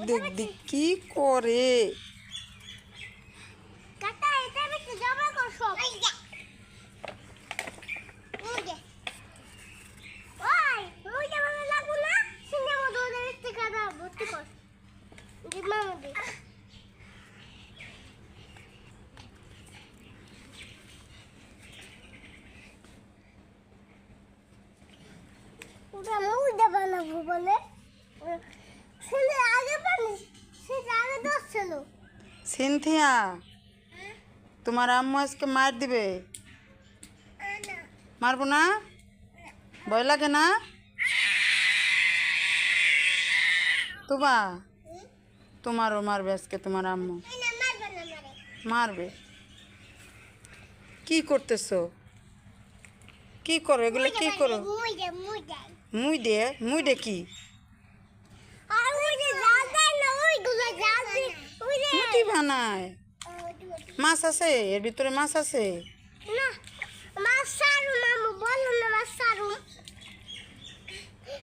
দেখ দেখ কি করে। বানাবো বলে আগে পানি সেটা আগে দশ ছিল। সিনথিয়া, তোমার আম্মু আজকে মার দিবে। মারবো না? ভয় লাগে না? তুবা, তোমারও মারবে আজকে তোমার আম্মু। মারবে। কি করতেছো? কি করো এগুলো? কি করো? মুই দে? মুই দে কি? মুটি বানায়। মাছ আছে এর ভিতরে? মাছ আছে? মাছ সারু